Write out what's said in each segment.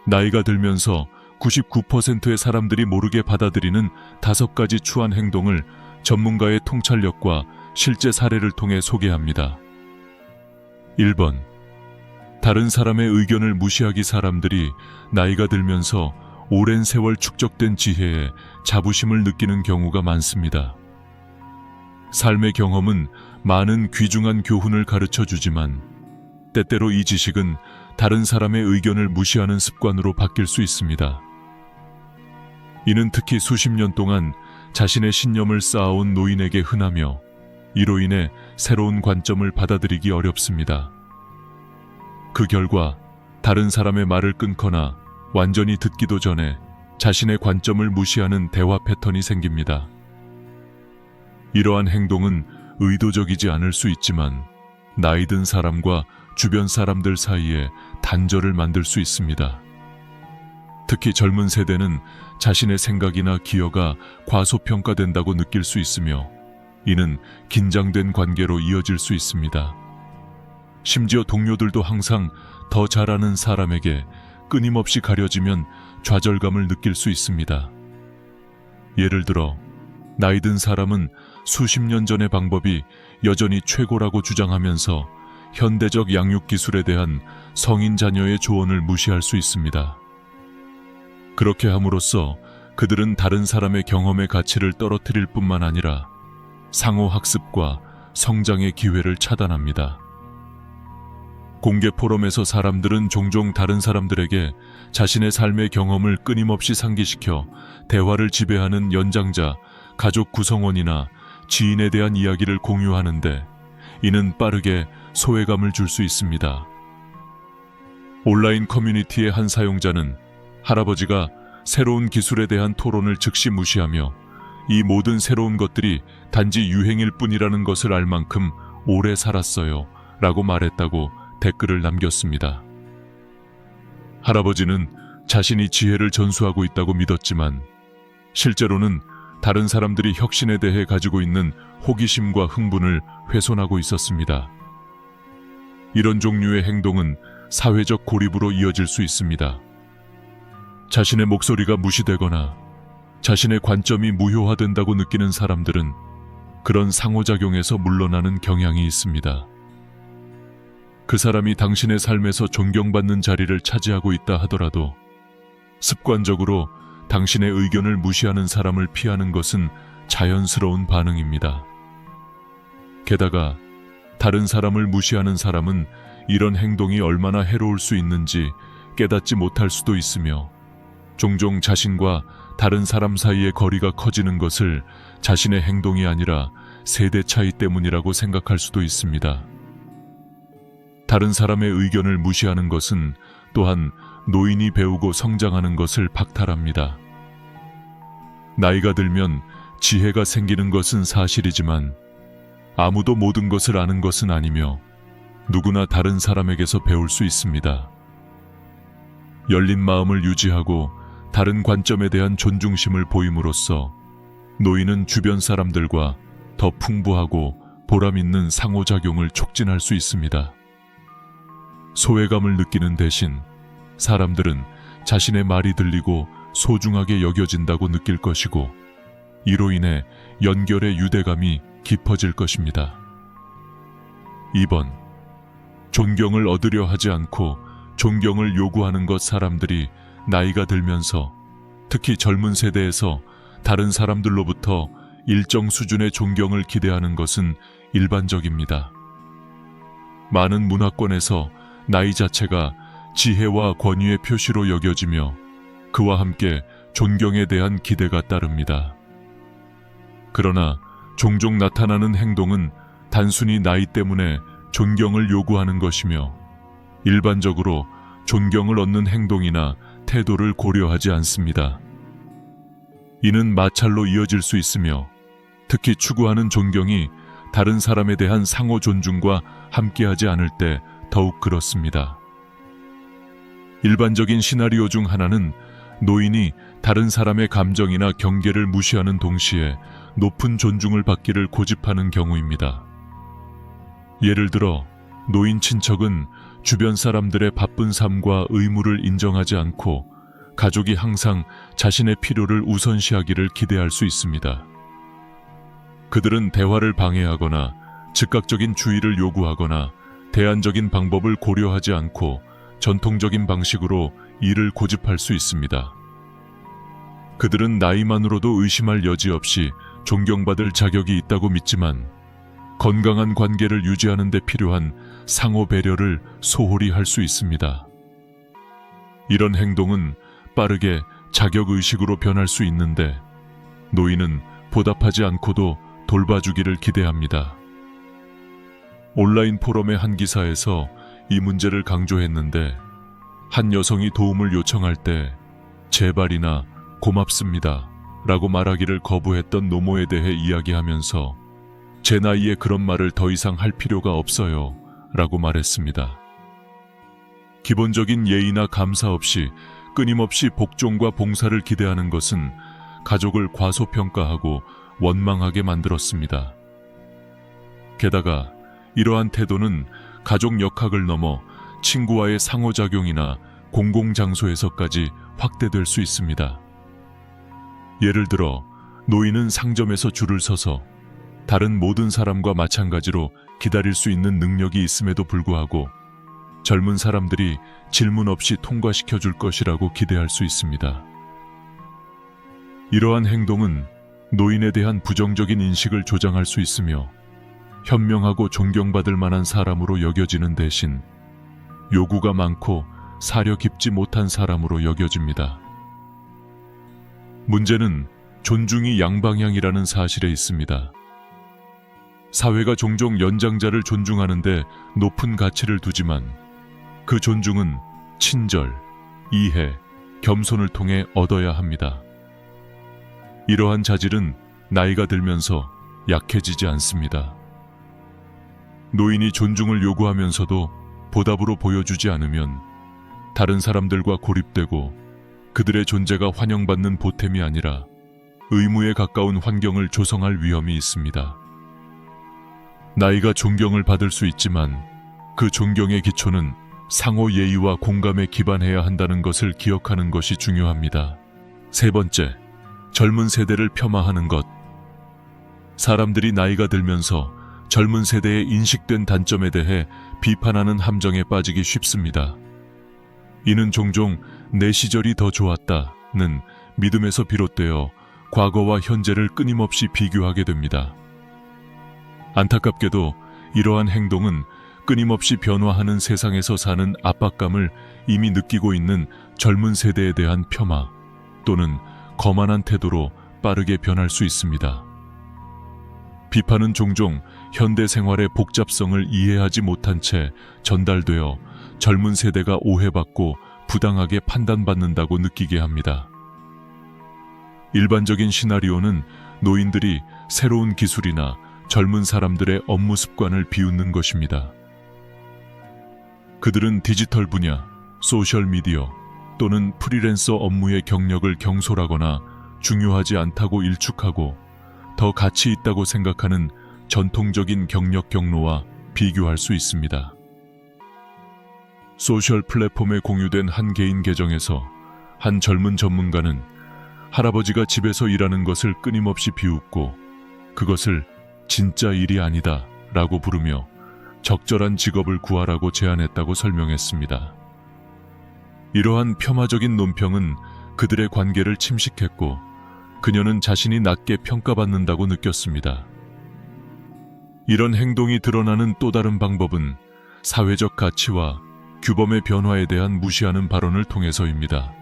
나이가 들면서 99%의 사람들이 모르게 받아들이는 5가지 추한 행동을 전문가의 통찰력과 실제 사례를 통해 소개합니다. 1번. 다른 사람의 의견을 무시하기. 사람들이 나이가 들면서 오랜 세월 축적된 지혜에 자부심을 느끼는 경우가 많습니다. 삶의 경험은 많은 귀중한 교훈을 가르쳐 주지만 때때로 이 지식은 다른 사람의 의견을 무시하는 습관으로 바뀔 수 있습니다. 이는 특히 수십 년 동안 자신의 신념을 쌓아온 노인에게 흔하며 이로 인해 새로운 관점을 받아들이기 어렵습니다. 그 결과 다른 사람의 말을 끊거나 완전히 듣기도 전에 자신의 관점을 무시하는 대화 패턴이 생깁니다. 이러한 행동은 의도적이지 않을 수 있지만 나이 든 사람과 주변 사람들 사이에 단절을 만들 수 있습니다. 특히 젊은 세대는 자신의 생각이나 기여가 과소평가된다고 느낄 수 있으며 이는 긴장된 관계로 이어질 수 있습니다. 심지어 동료들도 항상 더 잘하는 사람에게 끊임없이 가려지면 좌절감을 느낄 수 있습니다. 예를 들어 나이 든 사람은 수십 년 전의 방법이 여전히 최고라고 주장하면서 현대적 양육 기술에 대한 성인 자녀의 조언을 무시할 수 있습니다. 그렇게 함으로써 그들은 다른 사람의 경험의 가치를 떨어뜨릴 뿐만 아니라 상호 학습과 성장의 기회를 차단합니다. 공개 포럼에서 사람들은 종종 다른 사람들에게 자신의 삶의 경험을 끊임없이 상기시켜 대화를 지배하는 연장자, 가족 구성원이나 지인에 대한 이야기를 공유하는데 이는 빠르게 소외감을 줄 수 있습니다. 온라인 커뮤니티의 한 사용자는 할아버지가 새로운 기술에 대한 토론을 즉시 무시하며 이 모든 새로운 것들이 단지 유행일 뿐이라는 것을 알 만큼 오래 살았어요 라고 말했다고 댓글을 남겼습니다. 할아버지는 자신이 지혜를 전수하고 있다고 믿었지만 실제로는 다른 사람들이 혁신에 대해 가지고 있는 호기심과 흥분을 훼손하고 있었습니다. 이런 종류의 행동은 사회적 고립으로 이어질 수 있습니다. 자신의 목소리가 무시되거나 자신의 관점이 무효화된다고 느끼는 사람들은 그런 상호작용에서 물러나는 경향이 있습니다. 그 사람이 당신의 삶에서 존경받는 자리를 차지하고 있다 하더라도 습관적으로 당신의 의견을 무시하는 사람을 피하는 것은 자연스러운 반응입니다. 게다가 다른 사람을 무시하는 사람은 이런 행동이 얼마나 해로울 수 있는지 깨닫지 못할 수도 있으며 종종 자신과 다른 사람 사이의 거리가 커지는 것을 자신의 행동이 아니라 세대 차이 때문이라고 생각할 수도 있습니다. 다른 사람의 의견을 무시하는 것은 또한 노인이 배우고 성장하는 것을 박탈합니다. 나이가 들면 지혜가 생기는 것은 사실이지만 아무도 모든 것을 아는 것은 아니며 누구나 다른 사람에게서 배울 수 있습니다. 열린 마음을 유지하고 다른 관점에 대한 존중심을 보임으로써 노인은 주변 사람들과 더 풍부하고 보람 있는 상호작용을 촉진할 수 있습니다. 소외감을 느끼는 대신 사람들은 자신의 말이 들리고 소중하게 여겨진다고 느낄 것이고 이로 인해 연결의 유대감이 깊어질 것입니다. 2번. 존경을 얻으려 하지 않고 존경을 요구하는 것. 사람들이 나이가 들면서 특히 젊은 세대에서 다른 사람들로부터 일정 수준의 존경을 기대하는 것은 일반적입니다. 많은 문화권에서 나이 자체가 지혜와 권위의 표시로 여겨지며 그와 함께 존경에 대한 기대가 따릅니다. 그러나 종종 나타나는 행동은 단순히 나이 때문에 존경을 요구하는 것이며 일반적으로 존경을 얻는 행동이나 태도를 고려하지 않습니다. 이는 마찰로 이어질 수 있으며 특히 추구하는 존경이 다른 사람에 대한 상호 존중과 함께하지 않을 때 더욱 그렇습니다. 일반적인 시나리오 중 하나는 노인이 다른 사람의 감정이나 경계를 무시하는 동시에 높은 존중을 받기를 고집하는 경우입니다. 예를 들어 노인 친척은 주변 사람들의 바쁜 삶과 의무를 인정하지 않고 가족이 항상 자신의 필요를 우선시하기를 기대할 수 있습니다. 그들은 대화를 방해하거나 즉각적인 주의를 요구하거나 대안적인 방법을 고려하지 않고 전통적인 방식으로 일을 고집할 수 있습니다. 그들은 나이만으로도 의심할 여지 없이 존경받을 자격이 있다고 믿지만 건강한 관계를 유지하는 데 필요한 상호 배려를 소홀히 할 수 있습니다. 이런 행동은 빠르게 자격의식으로 변할 수 있는데 노인은 보답하지 않고도 돌봐주기를 기대합니다. 온라인 포럼의 한 기사에서 이 문제를 강조했는데 한 여성이 도움을 요청할 때 제발이나 고맙습니다 라고 말하기를 거부했던 노모에 대해 이야기하면서 제 나이에 그런 말을 더 이상 할 필요가 없어요 라고 말했습니다. 기본적인 예의나 감사 없이 끊임없이 복종과 봉사를 기대하는 것은 가족을 과소평가하고 원망하게 만들었습니다. 게다가 이러한 태도는 가족 역학을 넘어 친구와의 상호작용이나 공공장소에서까지 확대될 수 있습니다. 예를 들어 노인은 상점에서 줄을 서서 다른 모든 사람과 마찬가지로 기다릴 수 있는 능력이 있음에도 불구하고 젊은 사람들이 질문 없이 통과시켜 줄 것이라고 기대할 수 있습니다. 이러한 행동은 노인에 대한 부정적인 인식을 조장할 수 있으며 현명하고 존경받을 만한 사람으로 여겨지는 대신 요구가 많고 사려 깊지 못한 사람으로 여겨집니다. 문제는 존중이 양방향이라는 사실에 있습니다. 사회가 종종 연장자를 존중하는데 높은 가치를 두지만 그 존중은 친절, 이해, 겸손을 통해 얻어야 합니다. 이러한 자질은 나이가 들면서 약해지지 않습니다. 노인이 존중을 요구하면서도 보답으로 보여주지 않으면 다른 사람들과 고립되고 그들의 존재가 환영받는 보탬이 아니라 의무에 가까운 환경을 조성할 위험이 있습니다. 나이가 존경을 받을 수 있지만 그 존경의 기초는 상호 예의와 공감에 기반해야 한다는 것을 기억하는 것이 중요합니다. 세 번째, 젊은 세대를 폄하하는 것. 사람들이 나이가 들면서 젊은 세대의 인식된 단점에 대해 비판하는 함정에 빠지기 쉽습니다. 이는 종종 내 시절이 더 좋았다는 믿음에서 비롯되어 과거와 현재를 끊임없이 비교하게 됩니다. 안타깝게도 이러한 행동은 끊임없이 변화하는 세상에서 사는 압박감을 이미 느끼고 있는 젊은 세대에 대한 폄하 또는 거만한 태도로 빠르게 변할 수 있습니다. 비판은 종종 현대 생활의 복잡성을 이해하지 못한 채 전달되어 젊은 세대가 오해받고 부당하게 판단받는다고 느끼게 합니다. 일반적인 시나리오는 노인들이 새로운 기술이나 젊은 사람들의 업무 습관을 비웃는 것입니다. 그들은 디지털 분야, 소셜미디어 또는 프리랜서 업무의 경력을 경솔하거나 중요하지 않다고 일축하고 더 가치 있다고 생각하는 전통적인 경력 경로와 비교할 수 있습니다. 소셜 플랫폼에 공유된 한 개인 계정에서 한 젊은 전문가는 할아버지가 집에서 일하는 것을 끊임없이 비웃고 그것을 진짜 일이 아니다 라고 부르며 적절한 직업을 구하라고 제안했다고 설명했습니다. 이러한 폄하적인 논평은 그들의 관계를 침식했고 그녀는 자신이 낮게 평가받는다고 느꼈습니다. 이런 행동이 드러나는 또 다른 방법은 사회적 가치와 규범의 변화에 대한 무시하는 발언을 통해서입니다.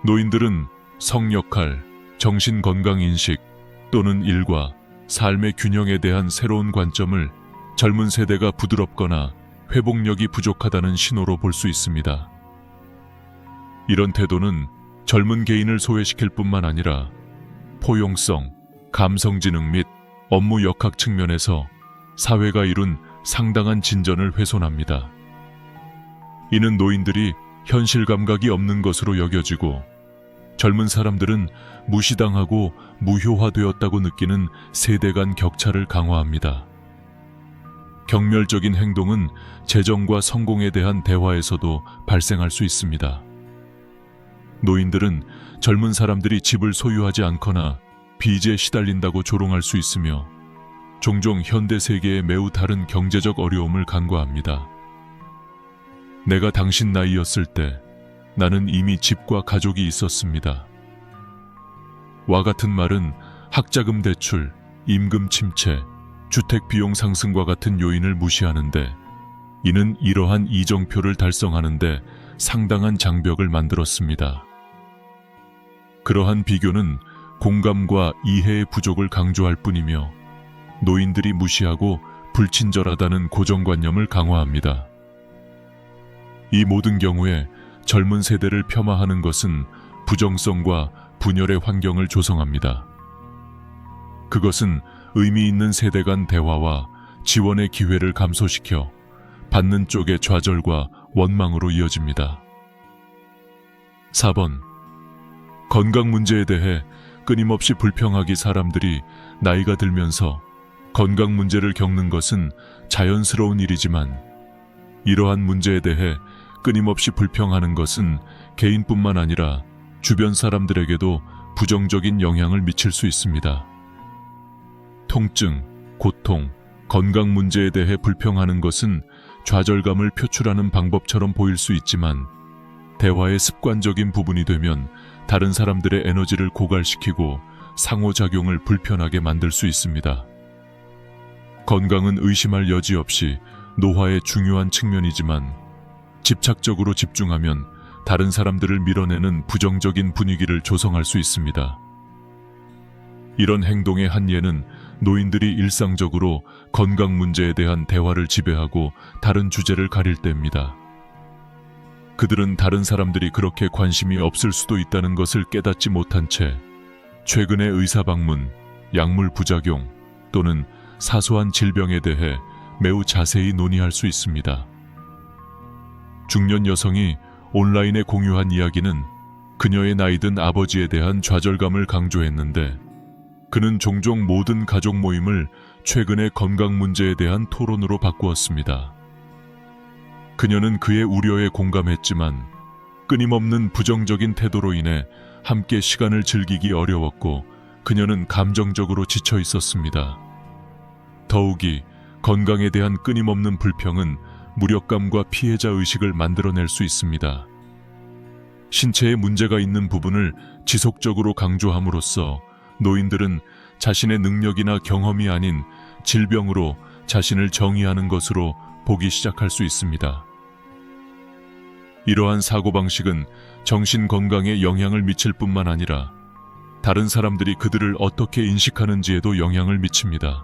노인들은 성역할, 정신건강인식 또는 일과 삶의 균형에 대한 새로운 관점을 젊은 세대가 부드럽거나 회복력이 부족하다는 신호로 볼 수 있습니다. 이런 태도는 젊은 개인을 소외시킬 뿐만 아니라 포용성, 감성지능 및 업무 역학 측면에서 사회가 이룬 상당한 진전을 훼손합니다. 이는 노인들이 현실 감각이 없는 것으로 여겨지고 젊은 사람들은 무시당하고 무효화되었다고 느끼는 세대 간 격차를 강화합니다. 경멸적인 행동은 재정과 성공에 대한 대화에서도 발생할 수 있습니다. 노인들은 젊은 사람들이 집을 소유하지 않거나 빚에 시달린다고 조롱할 수 있으며 종종 현대 세계에 매우 다른 경제적 어려움을 간과합니다. 내가 당신 나이였을 때 나는 이미 집과 가족이 있었습니다. 와 같은 말은 학자금 대출, 임금 침체, 주택 비용 상승과 같은 요인을 무시하는데 이는 이러한 이정표를 달성하는데 상당한 장벽을 만들었습니다. 그러한 비교는 공감과 이해의 부족을 강조할 뿐이며 노인들이 무시하고 불친절하다는 고정관념을 강화합니다. 이 모든 경우에 젊은 세대를 폄하하는 것은 부정성과 분열의 환경을 조성합니다. 그것은 의미 있는 세대 간 대화와 지원의 기회를 감소시켜 받는 쪽의 좌절과 원망으로 이어집니다. 4번. 건강 문제에 대해 끊임없이 불평하기. 사람들이 나이가 들면서 건강 문제를 겪는 것은 자연스러운 일이지만 이러한 문제에 대해 끊임없이 불평하는 것은 개인뿐만 아니라 주변 사람들에게도 부정적인 영향을 미칠 수 있습니다. 통증, 고통, 건강 문제에 대해 불평하는 것은 좌절감을 표출하는 방법처럼 보일 수 있지만 대화의 습관적인 부분이 되면 다른 사람들의 에너지를 고갈시키고 상호작용을 불편하게 만들 수 있습니다. 건강은 의심할 여지 없이 노화의 중요한 측면이지만 집착적으로 집중하면 다른 사람들을 밀어내는 부정적인 분위기를 조성할 수 있습니다. 이런 행동의 한 예는 노인들이 일상적으로 건강 문제에 대한 대화를 지배하고 다른 주제를 가릴 때입니다. 그들은 다른 사람들이 그렇게 관심이 없을 수도 있다는 것을 깨닫지 못한 채 최근의 의사 방문, 약물 부작용 또는 사소한 질병에 대해 매우 자세히 논의할 수 있습니다. 중년 여성이 온라인에 공유한 이야기는 그녀의 나이든 아버지에 대한 좌절감을 강조했는데 그는 종종 모든 가족 모임을 최근의 건강 문제에 대한 토론으로 바꾸었습니다. 그녀는 그의 우려에 공감했지만 끊임없는 부정적인 태도로 인해 함께 시간을 즐기기 어려웠고 그녀는 감정적으로 지쳐 있었습니다. 더욱이 건강에 대한 끊임없는 불평은 무력감과 피해자 의식을 만들어낼 수 있습니다. 신체에 문제가 있는 부분을 지속적으로 강조함으로써 노인들은 자신의 능력이나 경험이 아닌 질병으로 자신을 정의하는 것으로 보기 시작할 수 있습니다. 이러한 사고방식은 정신 건강에 영향을 미칠 뿐만 아니라 다른 사람들이 그들을 어떻게 인식하는지에도 영향을 미칩니다.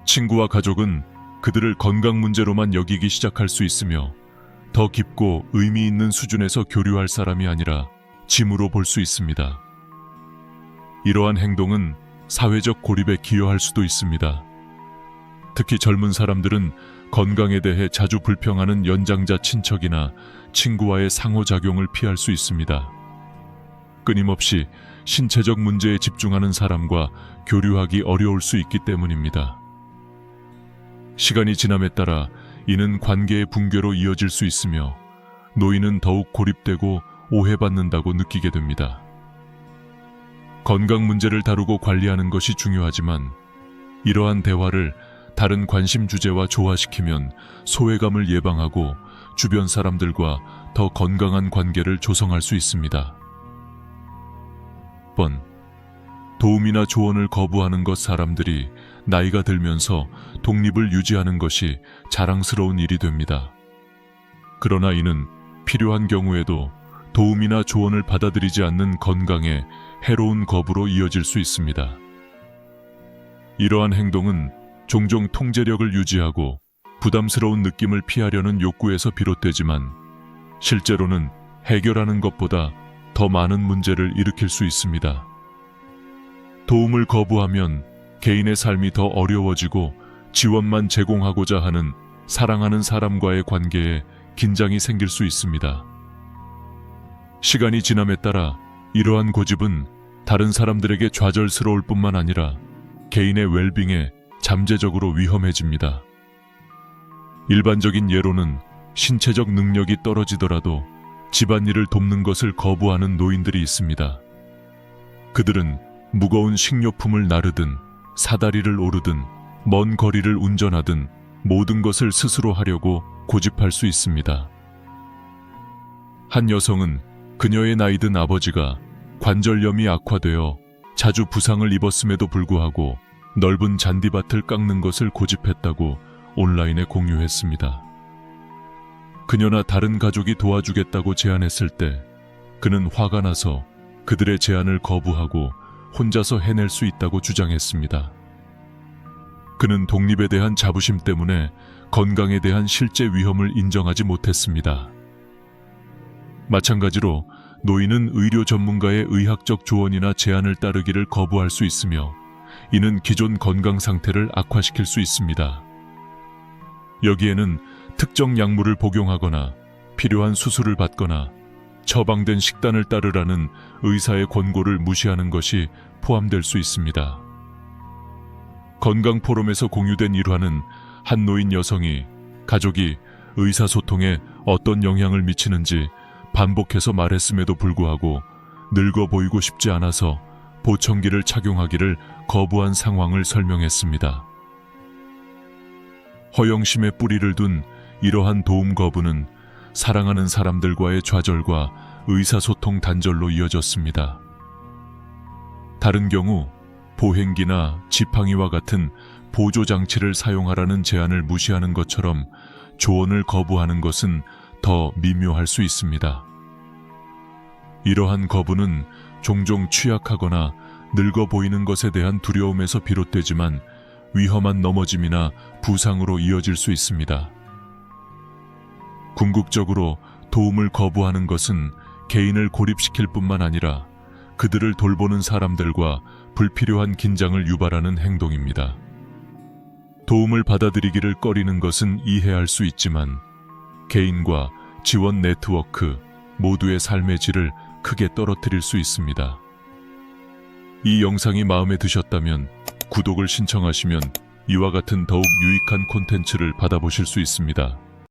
친구와 가족은 그들을 건강 문제로만 여기기 시작할 수 있으며 더 깊고 의미 있는 수준에서 교류할 사람이 아니라 짐으로 볼 수 있습니다. 이러한 행동은 사회적 고립에 기여할 수도 있습니다. 특히 젊은 사람들은 건강에 대해 자주 불평하는 연장자 친척이나 친구와의 상호작용을 피할 수 있습니다. 끊임없이 신체적 문제에 집중하는 사람과 교류하기 어려울 수 있기 때문입니다. 시간이 지남에 따라 이는 관계의 붕괴로 이어질 수 있으며 노인은 더욱 고립되고 오해받는다고 느끼게 됩니다. 건강 문제를 다루고 관리하는 것이 중요하지만 이러한 대화를 다른 관심 주제와 조화시키면 소외감을 예방하고 주변 사람들과 더 건강한 관계를 조성할 수 있습니다. 번. 도움이나 조언을 거부하는 것. 사람들이 나이가 들면서 독립을 유지하는 것이 자랑스러운 일이 됩니다. 그러나 이는 필요한 경우에도 도움이나 조언을 받아들이지 않는 건강에 해로운 거부로 이어질 수 있습니다. 이러한 행동은 종종 통제력을 유지하고 부담스러운 느낌을 피하려는 욕구에서 비롯되지만 실제로는 해결하는 것보다 더 많은 문제를 일으킬 수 있습니다. 도움을 거부하면 개인의 삶이 더 어려워지고 지원만 제공하고자 하는 사랑하는 사람과의 관계에 긴장이 생길 수 있습니다. 시간이 지남에 따라 이러한 고집은 다른 사람들에게 좌절스러울 뿐만 아니라 개인의 웰빙에 잠재적으로 위험해집니다. 일반적인 예로는 신체적 능력이 떨어지더라도 집안일을 돕는 것을 거부하는 노인들이 있습니다. 그들은 무거운 식료품을 나르든 사다리를 오르든 먼 거리를 운전하든 모든 것을 스스로 하려고 고집할 수 있습니다. 한 여성은 그녀의 나이든 아버지가 관절염이 악화되어 자주 부상을 입었음에도 불구하고 넓은 잔디밭을 깎는 것을 고집했다고 온라인에 공유했습니다. 그녀나 다른 가족이 도와주겠다고 제안했을 때 그는 화가 나서 그들의 제안을 거부하고 혼자서 해낼 수 있다고 주장했습니다. 그는 독립에 대한 자부심 때문에 건강에 대한 실제 위험을 인정하지 못했습니다. 마찬가지로 노인은 의료 전문가의 의학적 조언이나 제안을 따르기를 거부할 수 있으며 이는 기존 건강 상태를 악화시킬 수 있습니다. 여기에는 특정 약물을 복용하거나 필요한 수술을 받거나 처방된 식단을 따르라는 의사의 권고를 무시하는 것이 포함될 수 있습니다. 건강 포럼에서 공유된 일화는 한 노인 여성이 가족이 의사소통에 어떤 영향을 미치는지 반복해서 말했음에도 불구하고 늙어 보이고 싶지 않아서 보청기를 착용하기를 거부한 상황을 설명했습니다. 허영심에 뿌리를 둔 이러한 도움 거부는 사랑하는 사람들과의 좌절과 의사소통 단절로 이어졌습니다. 다른 경우 보행기나 지팡이와 같은 보조장치를 사용하라는 제안을 무시하는 것처럼 조언을 거부하는 것은 더 미묘할 수 있습니다. 이러한 거부는 종종 취약하거나 늙어 보이는 것에 대한 두려움에서 비롯되지만 위험한 넘어짐이나 부상으로 이어질 수 있습니다. 궁극적으로 도움을 거부하는 것은 개인을 고립시킬 뿐만 아니라 그들을 돌보는 사람들과 불필요한 긴장을 유발하는 행동입니다. 도움을 받아들이기를 꺼리는 것은 이해할 수 있지만 개인과 지원 네트워크 모두의 삶의 질을 크게 떨어뜨릴 수 있습니다. 이 영상이 마음에 드셨다면 구독을 신청하시면 이와 같은 더욱 유익한 콘텐츠를 받아보실 수 있습니다.